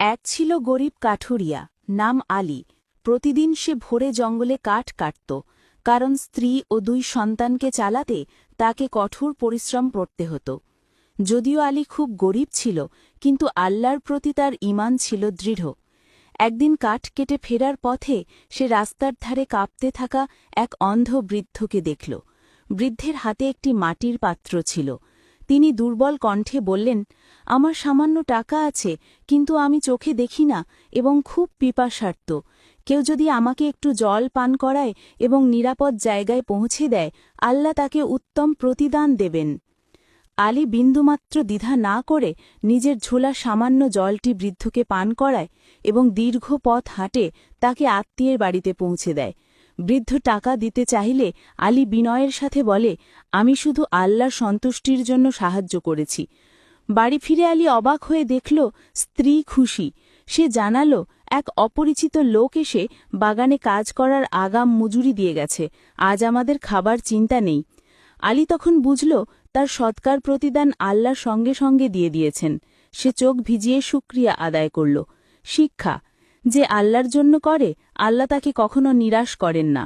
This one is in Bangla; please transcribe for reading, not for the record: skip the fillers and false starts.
এক ছিল গরিব কাঠুরিয়া, নাম আলী। প্রতিদিন সে ভোরে জঙ্গলে কাঠ কাটত, কারণ স্ত্রী ও দুই সন্তানকে চালাতে তাকে কঠোর পরিশ্রম করতে হতো। যদিও আলী খুব গরিব ছিল, কিন্তু আল্লাহর প্রতি তার ঈমান ছিল দৃঢ়। একদিন কাঠ কেটে ফেরার পথে সে রাস্তার ধারে কাঁপতে থাকা এক অন্ধ বৃদ্ধকে দেখল। বৃদ্ধের হাতে একটি মাটির পাত্র ছিল। তিনি দুর্বল কণ্ঠে বললেন, আমার সামান্য টাকা আছে, কিন্তু আমি চোখে দেখি না এবং খুব পিপাসার্ত। কেউ যদি আমাকে একটু জল পান করায় এবং নিরাপদ জায়গায় পৌঁছে দেয়, আল্লাহ তাকে উত্তম প্রতিদান দেবেন। আলী বিন্দুমাত্র দ্বিধা না করে নিজের ঝোলা সামান্য জলটি বৃদ্ধকে পান করায় এবং দীর্ঘ পথ হাঁটে তাকে আত্মীয়ের বাড়িতে পৌঁছে দেয়। বৃদ্ধ টাকা দিতে চাইলে আলী বিনয়ের সাথে বলে, আমি শুধু আল্লাহর সন্তুষ্টির জন্য সাহায্য করেছি। বাড়ি ফিরে আলী অবাক হয়ে দেখল স্ত্রী খুশি। সে জানাল, এক অপরিচিত লোক এসে বাগানে কাজ করার আগাম মজুরি দিয়ে গেছে, আজ আমাদের খাবার চিন্তা নেই। আলী তখন বুঝল তার সৎকার প্রতিদান আল্লাহর সঙ্গে সঙ্গে দিয়ে দিয়েছেন। সে চোখ ভিজিয়ে শুকরিয়া আদায় করল। শিক্ষা, যে আল্লাহর জন্য করে, আল্লাহ তাকে কখনো নিরাশ করেন না।